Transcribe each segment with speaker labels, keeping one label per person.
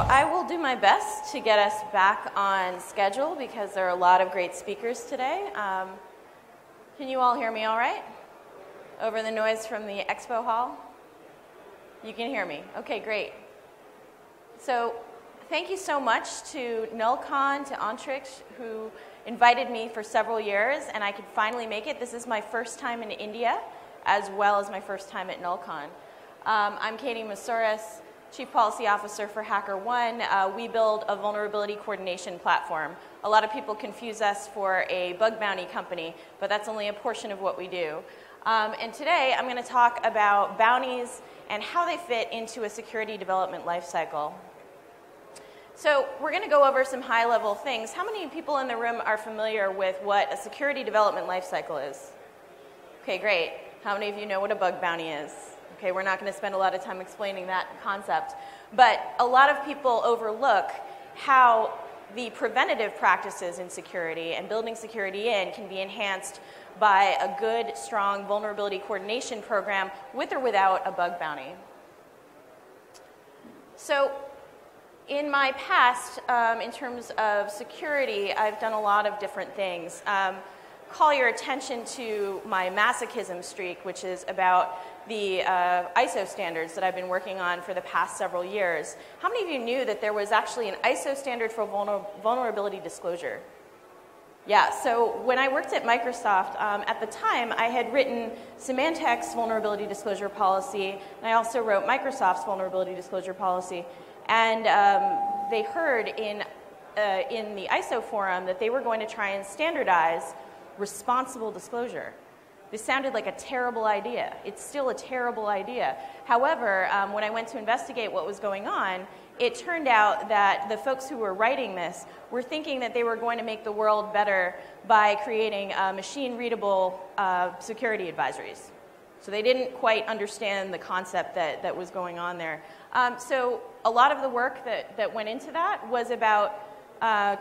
Speaker 1: I will do my best to get us back on schedule because there are a lot of great speakers today. Can you all hear me all right? Over the noise from the expo hall? You can hear me. Okay, great. So thank you so much to Nullcon, to Antrix, who invited me for several years, and I could finally make it. This is my first time in India, as well as my first time at Nullcon. I'm Katie Moussouris, Chief Policy Officer for HackerOne. We build a vulnerability coordination platform. A lot of people confuse us for a bug bounty company, but that's only a portion of what we do. And today I'm going to talk about bounties and how they fit into a security development lifecycle. So we're going to go over some high-level things. How many people in the room are familiar with what a security development lifecycle is? Okay, great. How many of you know what a bug bounty is? Okay, we're not going to spend a lot of time explaining that concept. But a lot of people overlook how the preventative practices in security and building security in can be enhanced by a good, strong vulnerability coordination program with or without a bug bounty. So in my past, in terms of security, I've done a lot of different things. Call your attention to my masochism streak, which is about the ISO standards that I've been working on for the past several years. How many of you knew that there was actually an ISO standard for vulnerability disclosure? Yeah, so when I worked at Microsoft, at the time, I had written Symantec's vulnerability disclosure policy, and I also wrote Microsoft's vulnerability disclosure policy. And they heard in the ISO forum that they were going to try and standardize responsible disclosure. This sounded like a terrible idea. It's still a terrible idea. However, when I went to investigate what was going on, it turned out that the folks who were writing this were thinking that they were going to make the world better by creating machine-readable security advisories. So they didn't quite understand the concept that was going on there. So a lot of the work that went into that was about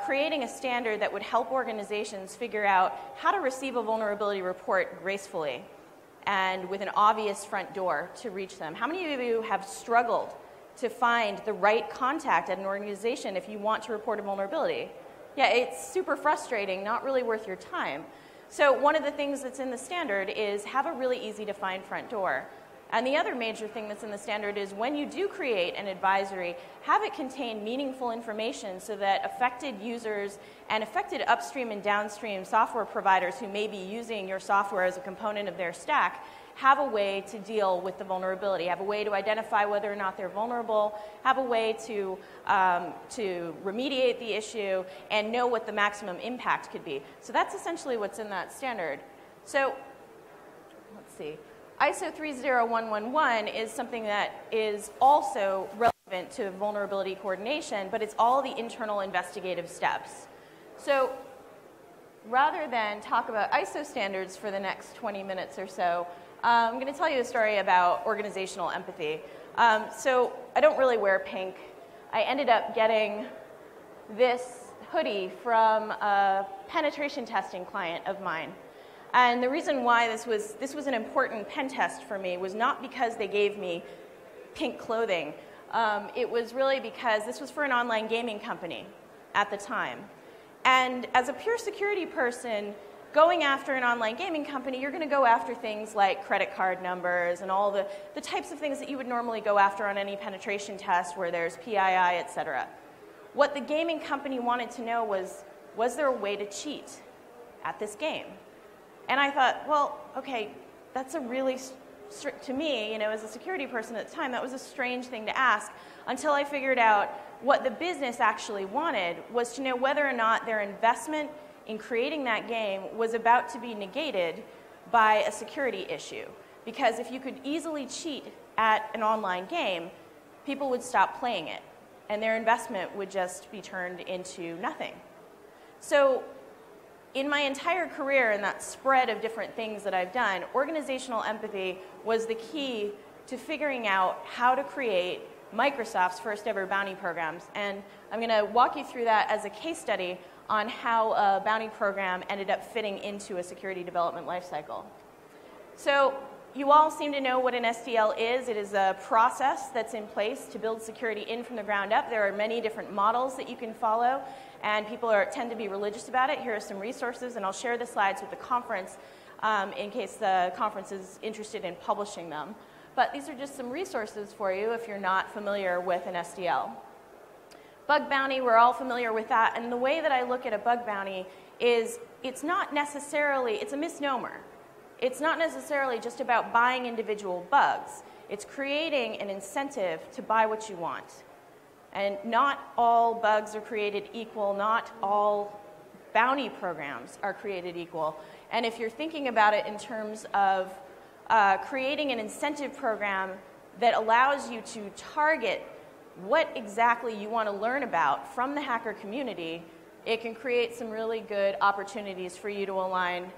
Speaker 1: creating a standard that would help organizations figure out how to receive a vulnerability report gracefully and with an obvious front door to reach them. How many of you have struggled to find the right contact at an organization if you want to report a vulnerability? Yeah, it's super frustrating, not really worth your time. So one of the things that's in the standard is have a really easy to find front door. And the other major thing that's in the standard is when you do create an advisory, have it contain meaningful information so that affected users and affected upstream and downstream software providers who may be using your software as a component of their stack have a way to deal with the vulnerability, have a way to identify whether or not they're vulnerable, have a way to remediate the issue, and know what the maximum impact could be. So that's essentially what's in that standard. So let's see. ISO 30111 is something that is also relevant to vulnerability coordination, but it's all the internal investigative steps. So rather than talk about ISO standards for the next 20 minutes or so, I'm going to tell you a story about organizational empathy. So I don't really wear pink. I ended up getting this hoodie from a penetration testing client of mine. And the reason why this was an important pen test for me was not because they gave me pink clothing. It was really because this was for an online gaming company at the time. And as a pure security person, going after an online gaming company, you're going to go after things like credit card numbers and all the types of things that you would normally go after on any penetration test where there's PII, et cetera. What the gaming company wanted to know was there a way to cheat at this game? And I thought, well, okay, that's a really, to me, you know, as a security person at the time, that was a strange thing to ask until I figured out what the business actually wanted was to know whether or not their investment in creating that game was about to be negated by a security issue. Because if you could easily cheat at an online game, people would stop playing it, and their investment would just be turned into nothing. So in my entire career and that spread of different things that I've done, organizational empathy was the key to figuring out how to create Microsoft's first ever bounty programs. And I'm going to walk you through that as a case study on how a bounty program ended up fitting into a security development lifecycle. So you all seem to know what an SDL is. It is a process that's in place to build security in from the ground up. There are many different models that you can follow, and people tend to be religious about it. Here are some resources, and I'll share the slides with the conference in case the conference is interested in publishing them. But these are just some resources for you if you're not familiar with an SDL. Bug bounty, we're all familiar with that, and the way that I look at a bug bounty is it's not necessarily, it's a misnomer. It's not necessarily just about buying individual bugs. It's creating an incentive to buy what you want. And not all bugs are created equal. Not all bounty programs are created equal. And if you're thinking about it in terms of creating an incentive program that allows you to target what exactly you want to learn about from the hacker community, it can create some really good opportunities for you to align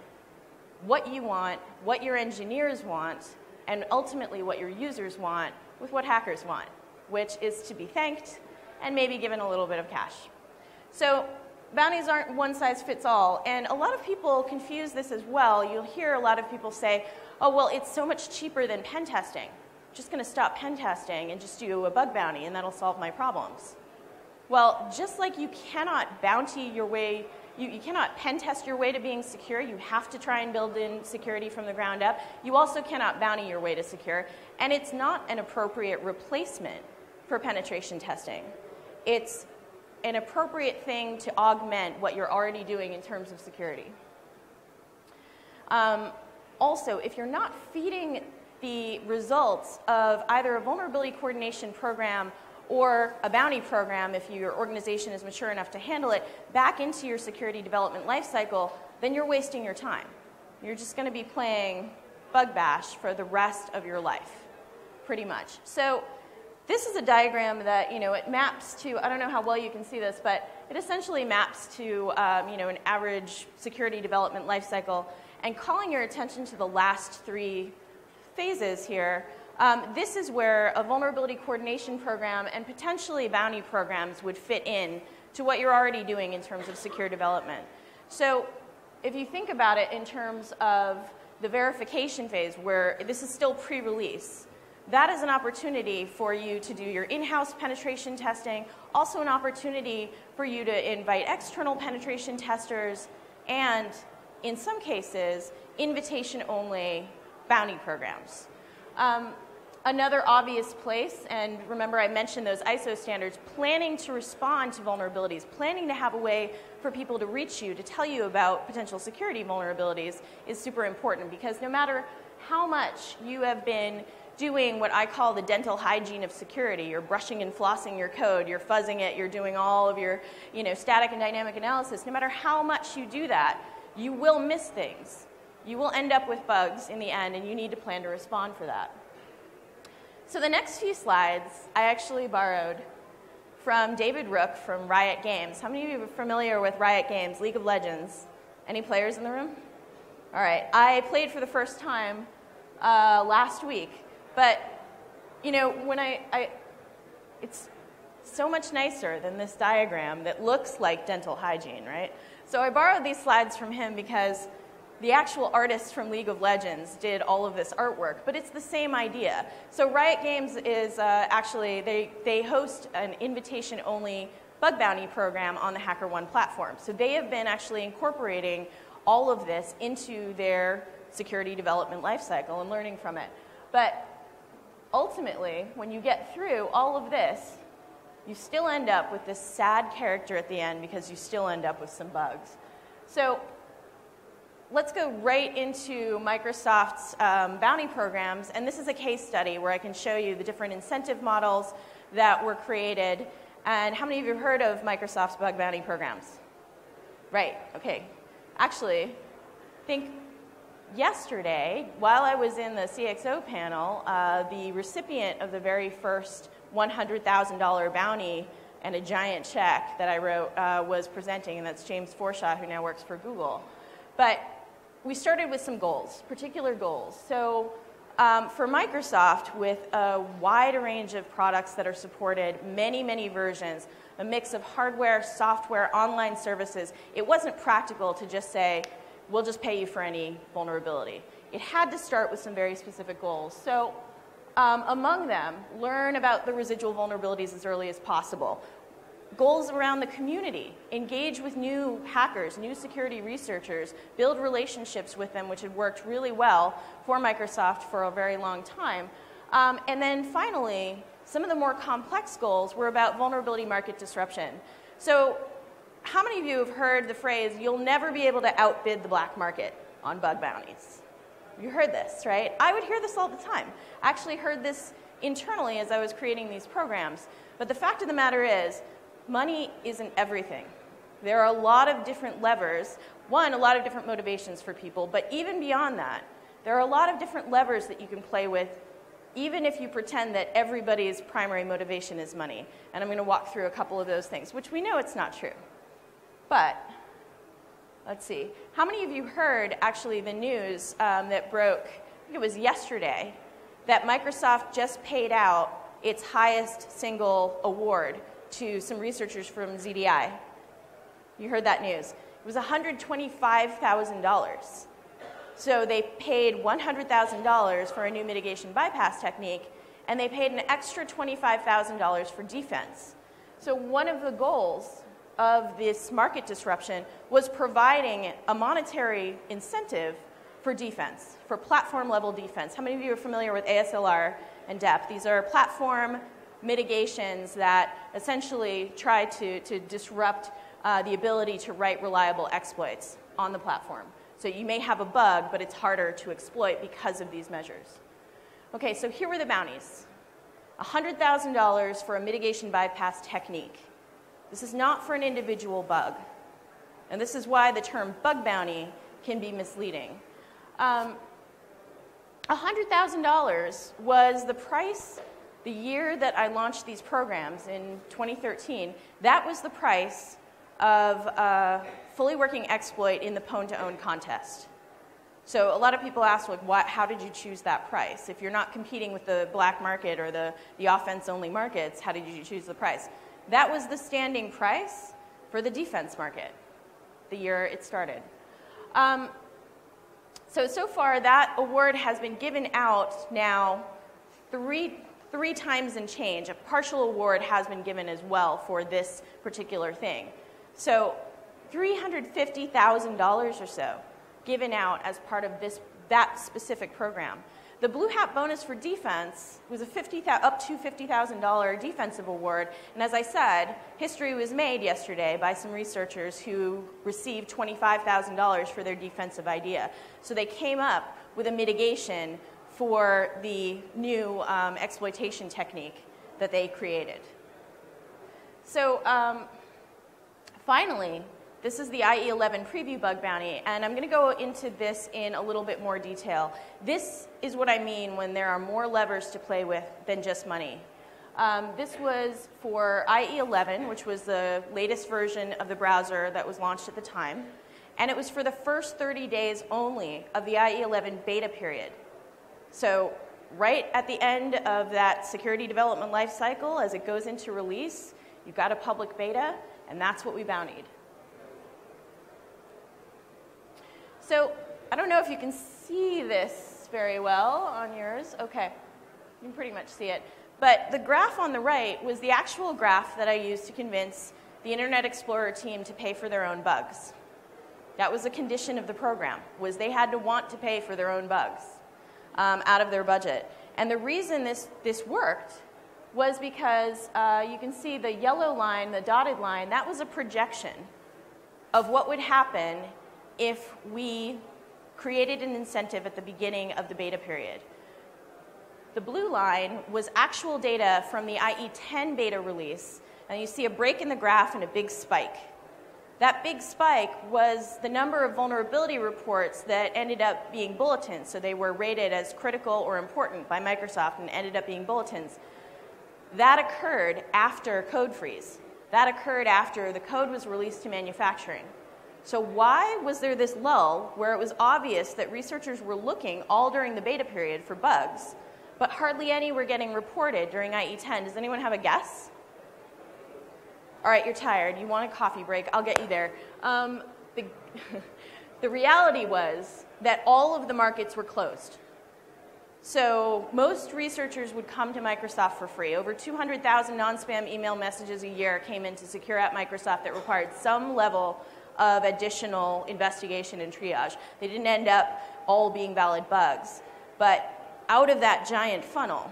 Speaker 1: what you want, what your engineers want, and ultimately what your users want with what hackers want, which is to be thanked and maybe given a little bit of cash. So bounties aren't one size fits all, and a lot of people confuse this as well. You'll hear a lot of people say, oh, well, it's so much cheaper than pen testing. I'm just going to stop pen testing and just do a bug bounty, and that'll solve my problems. Well, just like you cannot bounty your way, you cannot pen test your way to being secure. You have to try and build in security from the ground up. You also cannot bounty your way to secure. And it's not an appropriate replacement for penetration testing. It's an appropriate thing to augment what you're already doing in terms of security. Also, if you're not feeding the results of either a vulnerability coordination program or a bounty program, if your organization is mature enough to handle it, back into your security development lifecycle, then you're wasting your time. You're just going to be playing bug bash for the rest of your life, pretty much. So this is a diagram that, it maps to, I don't know how well you can see this, but it essentially maps to, an average security development lifecycle. And calling your attention to the last three phases here, this is where a vulnerability coordination program and potentially bounty programs would fit in to what you're already doing in terms of secure development. So if you think about it in terms of the verification phase, where this is still pre-release, that is an opportunity for you to do your in-house penetration testing, also an opportunity for you to invite external penetration testers, and in some cases, invitation-only bounty programs. Another obvious place, and remember I mentioned those ISO standards, planning to respond to vulnerabilities, planning to have a way for people to reach you, to tell you about potential security vulnerabilities is super important, because no matter how much you have been doing what I call the dental hygiene of security, you're brushing and flossing your code, you're fuzzing it, you're doing all of your static and dynamic analysis, no matter how much you do that, you will miss things. You will end up with bugs in the end, and you need to plan to respond for that. So the next few slides I actually borrowed from David Rook from Riot Games. How many of you are familiar with Riot Games, League of Legends? Any players in the room? All right. I played for the first time last week, but when it's so much nicer than this diagram that looks like dental hygiene, right? So I borrowed these slides from him because the actual artists from League of Legends did all of this artwork, but it's the same idea. So Riot Games is actually, they host an invitation-only bug bounty program on the HackerOne platform. So they have been actually incorporating all of this into their security development lifecycle and learning from it. But ultimately, when you get through all of this, you still end up with this sad character at the end because you still end up with some bugs. So let's go right into Microsoft's bounty programs, and this is a case study where I can show you the different incentive models that were created. And how many of you have heard of Microsoft's bug bounty programs? Right, okay. Actually, I think yesterday, while I was in the CXO panel, the recipient of the very first $100,000 bounty and a giant check that I wrote was presenting, and that's James Forshaw, who now works for Google. But we started with some goals, particular goals. So for Microsoft, with a wide range of products that are supported, many, many versions, a mix of hardware, software, online services, it wasn't practical to just say, we'll just pay you for any vulnerability. it had to start with some very specific goals. So among them, learn about the residual vulnerabilities as early as possible. Goals around the community, engage with new hackers, new security researchers, build relationships with them, which had worked really well for Microsoft for a very long time. And then finally, some of the more complex goals were about vulnerability market disruption. So how many of you have heard the phrase, you'll never be able to outbid the black market on bug bounties? You heard this, right? I would hear this all the time. I actually heard this internally as I was creating these programs. But the fact of the matter is, money isn't everything. There are a lot of different levers. One, a lot of different motivations for people. But even beyond that, there are a lot of different levers that you can play with, even if you pretend that everybody's primary motivation is money. And I'm going to walk through a couple of those things, which we know it's not true. But let's see. How many of you heard, actually, the news that broke, I think it was yesterday, that Microsoft just paid out its highest single award to some researchers from ZDI? You heard that news. It was $125,000. So they paid $100,000 for a new mitigation bypass technique, and they paid an extra $25,000 for defense. So one of the goals of this market disruption was providing a monetary incentive for defense, for platform-level defense. How many of you are familiar with ASLR and DEP? These are platform mitigations that essentially try to disrupt the ability to write reliable exploits on the platform. So you may have a bug, but it's harder to exploit because of these measures. Okay, so here were the bounties. $100,000 for a mitigation bypass technique. This is not for an individual bug. And this is why the term bug bounty can be misleading. $100,000 was the price the year that I launched these programs in 2013. That was the price of a fully working exploit in the pwn-to-own contest. So a lot of people ask, like, how did you choose that price? If you're not competing with the black market or the offense-only markets, how did you choose the price? That was the standing price for the defense market the year it started. So far, that award has been given out now three times and change. A partial award has been given as well for this particular thing. So $350,000 or so given out as part of that specific program. The Blue Hat bonus for defense was up to $50,000 defensive award, and as I said, history was made yesterday by some researchers who received $25,000 for their defensive idea. So they came up with a mitigation for the new exploitation technique that they created. So finally, this is the IE11 preview bug bounty, and I'm going to go into this in a little bit more detail. This is what I mean when there are more levers to play with than just money. This was for IE11, which was the latest version of the browser that was launched at the time, and it was for the first 30 days only of the IE11 beta period. So right at the end of that security development lifecycle, as it goes into release, you've got a public beta, and that's what we bountied. So I don't know if you can see this very well on yours. Okay, you can pretty much see it. But the graph on the right was the actual graph that I used to convince the Internet Explorer team to pay for their own bugs. That was a condition of the program, was they had to want to pay for their own bugs out of their budget. And the reason this worked was because you can see the yellow line, the dotted line, that was a projection of what would happen if we created an incentive at the beginning of the beta period. The blue line was actual data from the IE10 beta release, and you see a break in the graph and a big spike. That big spike was the number of vulnerability reports that ended up being bulletins, so they were rated as critical or important by Microsoft and ended up being bulletins. That occurred after code freeze. That occurred after the code was released to manufacturing. So why was there this lull where it was obvious that researchers were looking all during the beta period for bugs, but hardly any were getting reported during IE10? Does anyone have a guess? All right, you're tired. You want a coffee break. I'll get you there. The reality was that all of the markets were closed. So most researchers would come to Microsoft for free. Over 200,000 non-spam email messages a year came into Secure at Microsoft that required some level of additional investigation and triage. They didn't end up all being valid bugs. But out of that giant funnel,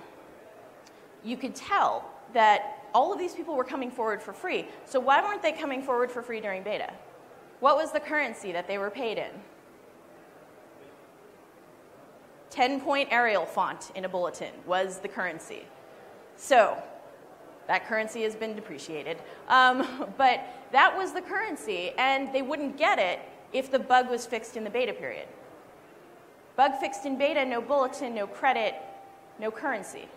Speaker 1: you could tell that all of these people were coming forward for free. So why weren't they coming forward for free during beta? What was the currency that they were paid in? 10-point Arial font in a bulletin was the currency. So that currency has been depreciated. But that was the currency, and they wouldn't get it if the bug was fixed in the beta period. Bug fixed in beta, no bulletin, no credit, no currency.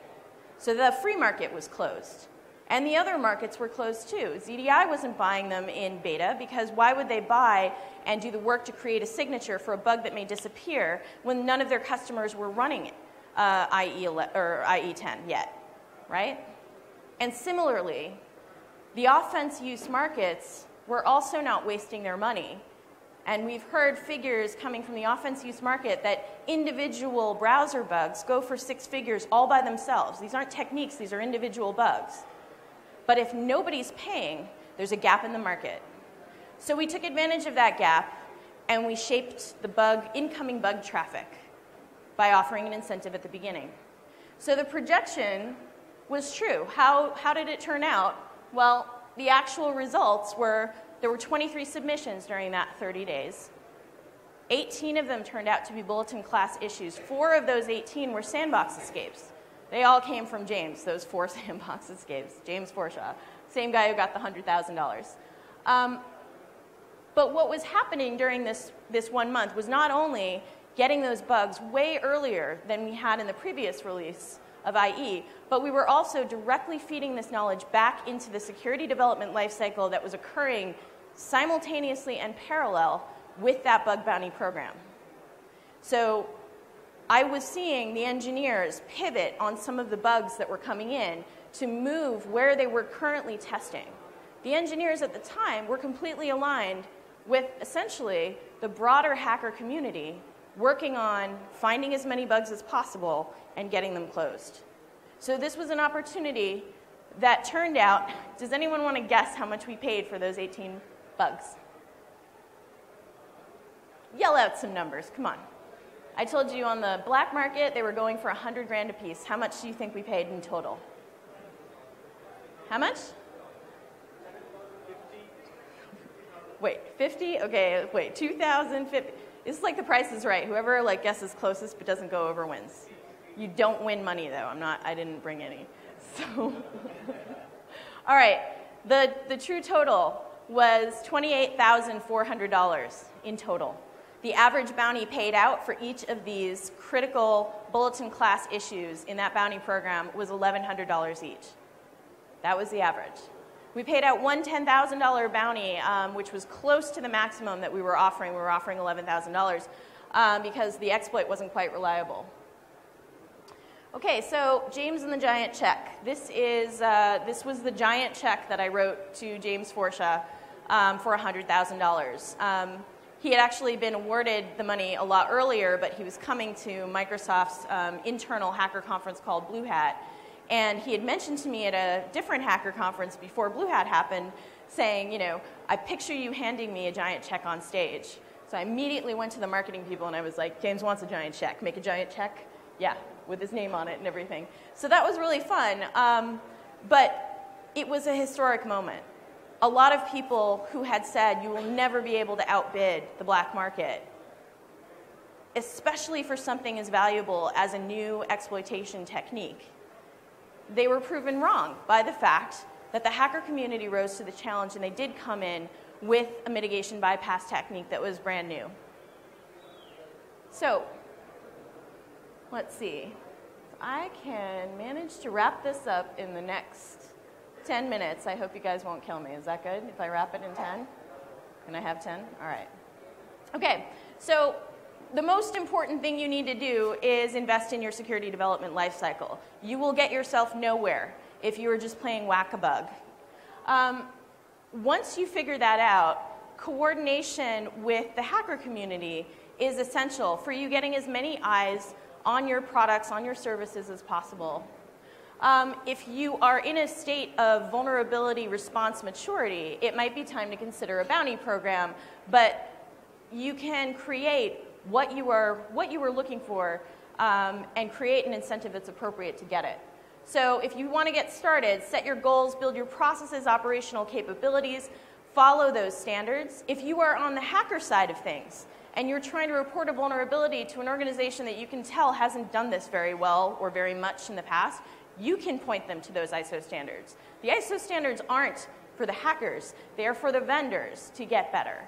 Speaker 1: So the free market was closed. And the other markets were closed too. ZDI wasn't buying them in beta because why would they buy and do the work to create a signature for a bug that may disappear when none of their customers were running IE10 yet, right? And similarly, the offense use markets were also not wasting their money. And we've heard figures coming from the offense use market that individual browser bugs go for 6 figures all by themselves. These aren't techniques, these are individual bugs. But if nobody's paying, there's a gap in the market. So we took advantage of that gap, and we shaped the incoming bug traffic by offering an incentive at the beginning. So the projection was true. How did it turn out? Well, the actual results were there were 23 submissions during that 30 days. 18 of them turned out to be bulletin class issues. 4 of those 18 were sandbox escapes. They all came from James, those 4 sandbox escapes. James Forshaw, same guy who got the $100,000. But what was happening during this 1 month was not only getting those bugs way earlier than we had in the previous release of IE, but we were also directly feeding this knowledge back into the security development lifecycle that was occurring simultaneously and parallel with that bug bounty program. So I was seeing the engineers pivot on some of the bugs that were coming in to move where they were currently testing. The engineers at the time were completely aligned with essentially the broader hacker community working on finding as many bugs as possible and getting them closed. So this was an opportunity that turned out, does anyone want to guess how much we paid for those 18 bugs? Yell out some numbers, come on. I told you on the black market they were going for 100 grand a piece. How much do you think we paid in total? How much? 50. Wait, 50? Okay, wait, 2,050. This is like The Price is Right. Whoever guesses closest but doesn't go over wins. You don't win money though. I didn't bring any. So, all right. The true total was $28,400 in total. The average bounty paid out for each of these critical bulletin class issues in that bounty program was $1,100 each. That was the average. We paid out one $10,000 bounty, which was close to the maximum that we were offering. We were offering $11,000 because the exploit wasn't quite reliable. Okay, so James and the giant check. This was the giant check that I wrote to James Forshaw for $100,000. He had actually been awarded the money a lot earlier, but he was coming to Microsoft's internal hacker conference called Blue Hat. And he had mentioned to me at a different hacker conference before Blue Hat happened, saying, I picture you handing me a giant check on stage. So I immediately went to the marketing people and I was like, James wants a giant check. Make a giant check? Yeah, with his name on it and everything. So that was really fun. But it was a historic moment. A lot of people who had said you will never be able to outbid the black market, especially for something as valuable as a new exploitation technique, they were proven wrong by the fact that the hacker community rose to the challenge and they did come in with a mitigation bypass technique that was brand new. So, let's see. If I can manage to wrap this up in the next 10 minutes, I hope you guys won't kill me. Is that good if I wrap it in 10? Can I have 10? All right. Okay, so the most important thing you need to do is invest in your security development lifecycle. You will get yourself nowhere if you are just playing whack-a-bug. Once you figure that out, coordination with the hacker community is essential for you getting as many eyes on your products, on your services as possible. If you are in a state of vulnerability response maturity, it might be time to consider a bounty program, but you can create what you were looking for and create an incentive that's appropriate to get it. So if you want to get started, set your goals, build your processes, operational capabilities, follow those standards. If you are on the hacker side of things and you're trying to report a vulnerability to an organization that you can tell hasn't done this very well or very much in the past, you can point them to those ISO standards. The ISO standards aren't for the hackers. They are for the vendors to get better.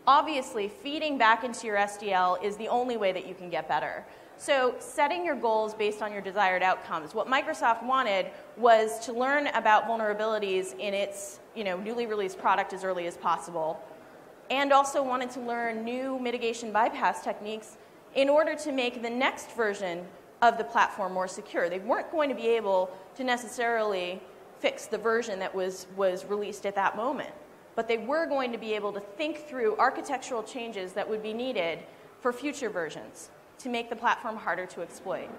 Speaker 1: Obviously, feeding back into your SDL is the only way that you can get better. So setting your goals based on your desired outcomes. What Microsoft wanted was to learn about vulnerabilities in its newly released product as early as possible, and also wanted to learn new mitigation bypass techniques in order to make the next version of the platform more secure. They weren't going to be able to necessarily fix the version that was released at that moment, but they were going to be able to think through architectural changes that would be needed for future versions to make the platform harder to exploit.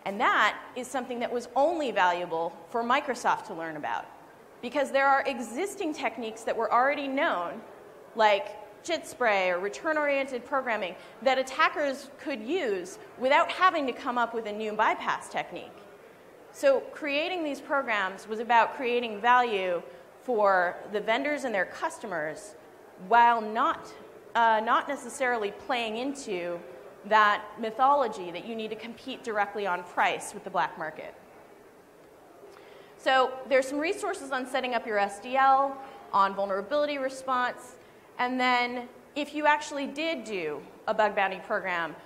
Speaker 1: And that is something that was only valuable for Microsoft to learn about, because there are existing techniques that were already known, like JIT spray or return-oriented programming, that attackers could use without having to come up with a new bypass technique. So creating these programs was about creating value for the vendors and their customers while not necessarily playing into that mythology that you need to compete directly on price with the black market. So there's some resources on setting up your SDL, on vulnerability response, and then if you actually did do a bug bounty program,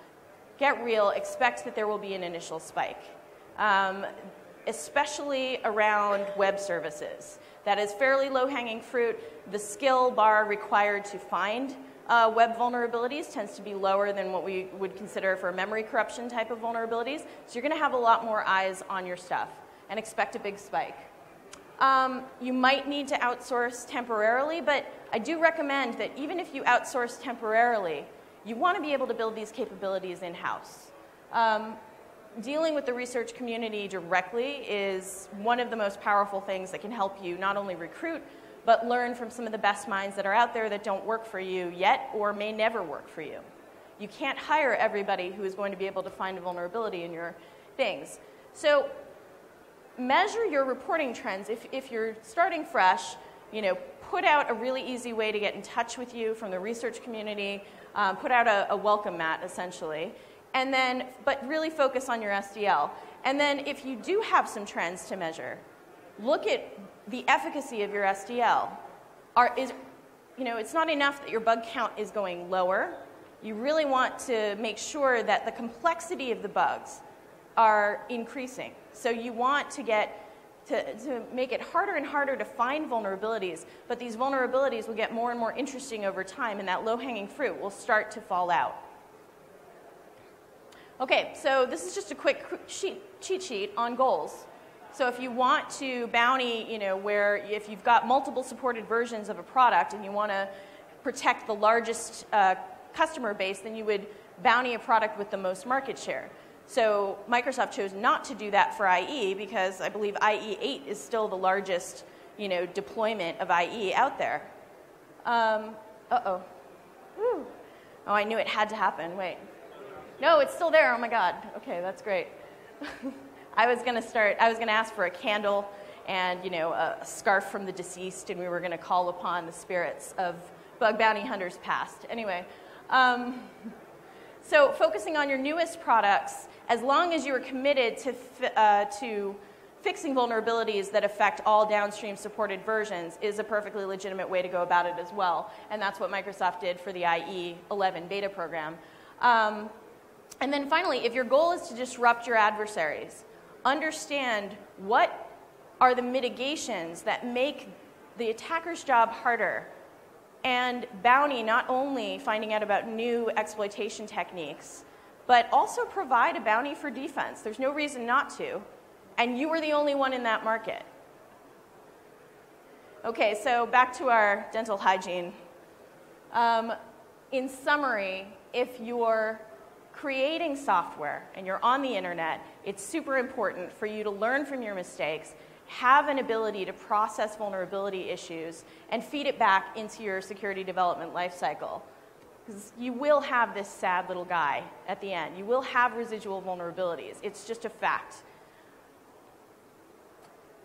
Speaker 1: get real, expect that there will be an initial spike, especially around web services. That is fairly low-hanging fruit. The skill bar required to find web vulnerabilities tends to be lower than what we would consider for memory corruption type of vulnerabilities. So you're going to have a lot more eyes on your stuff and expect a big spike. You might need to outsource temporarily, but I do recommend that even if you outsource temporarily, you want to be able to build these capabilities in-house. Dealing with the research community directly is one of the most powerful things that can help you not only recruit, but learn from some of the best minds that are out there that don't work for you yet or may never work for you. You can't hire everybody who is going to be able to find a vulnerability in your things. So measure your reporting trends. If you're starting fresh, put out a really easy way to get in touch with you from the research community, put out a welcome mat, essentially, and then, but really focus on your SDL. And then if you do have some trends to measure, look at the efficacy of your SDL. It's not enough that your bug count is going lower. You really want to make sure that the complexity of the bugs are increasing. So you want to to make it harder and harder to find vulnerabilities, but these vulnerabilities will get more and more interesting over time, and that low-hanging fruit will start to fall out. Okay, so this is just a quick cheat sheet on goals. So if you want to bounty, where if you've got multiple supported versions of a product and you want to protect the largest customer base, then you would bounty a product with the most market share. So Microsoft chose not to do that for IE because I believe IE 8 is still the largest, deployment of IE out there. Uh-oh. Whew. Oh, I knew it had to happen. Wait. No, it's still there. Oh, my God. Okay, that's great. I was going to ask for a candle and, a scarf from the deceased, and we were going to call upon the spirits of bug bounty hunters past. Anyway, so focusing on your newest products, as long as you are committed to fixing vulnerabilities that affect all downstream supported versions, is a perfectly legitimate way to go about it as well. And that's what Microsoft did for the IE 11 beta program. And then finally, if your goal is to disrupt your adversaries, understand what are the mitigations that make the attacker's job harder, and bounty not only finding out about new exploitation techniques, but also provide a bounty for defense. There's no reason not to, and you are the only one in that market. Okay, so back to our dental hygiene. In summary, if you're creating software and you're on the internet, it's super important for you to learn from your mistakes, have an ability to process vulnerability issues, and feed it back into your security development lifecycle. Because you will have this sad little guy at the end. You will have residual vulnerabilities. It's just a fact.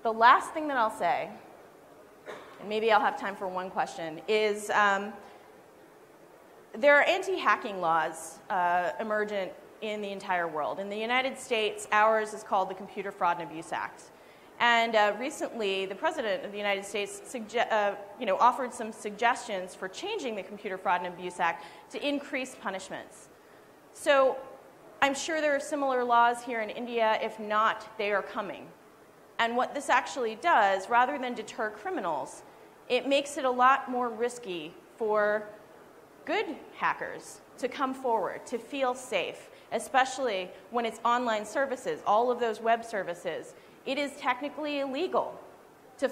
Speaker 1: The last thing that I'll say, and maybe I'll have time for one question, is there are anti-hacking laws emergent in the entire world. In the United States, ours is called the Computer Fraud and Abuse Act. And recently, the President of the United States offered some suggestions for changing the Computer Fraud and Abuse Act to increase punishments. So I'm sure there are similar laws here in India. If not, they are coming. And what this actually does, rather than deter criminals, it makes it a lot more risky for good hackers to come forward, to feel safe, especially when it's online services, all of those web services. It is technically illegal to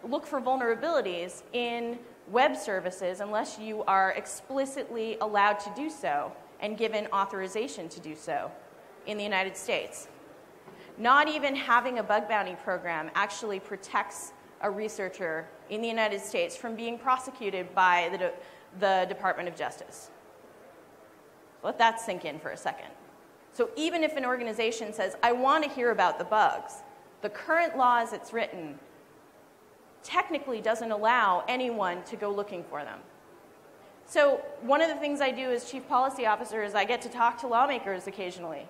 Speaker 1: look for vulnerabilities in web services unless you are explicitly allowed to do so and given authorization to do so in the United States. Not even having a bug bounty program actually protects a researcher in the United States from being prosecuted by the Department of Justice. Let that sink in for a second. So even if an organization says, I want to hear about the bugs, the current law as it's written technically doesn't allow anyone to go looking for them. So one of the things I do as Chief Policy Officer is I get to talk to lawmakers occasionally.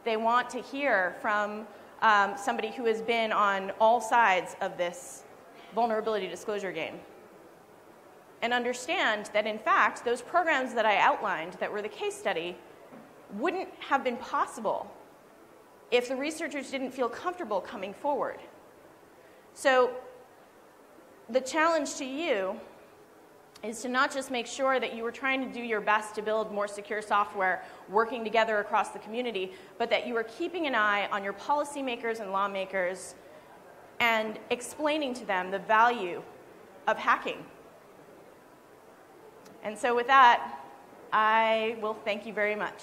Speaker 1: They want to hear from somebody who has been on all sides of this vulnerability disclosure game and understand that, in fact, those programs that I outlined that were the case study wouldn't have been possible if the researchers didn't feel comfortable coming forward. So the challenge to you is to not just make sure that you are trying to do your best to build more secure software working together across the community, but that you are keeping an eye on your policymakers and lawmakers and explaining to them the value of hacking. And so with that, I will thank you very much.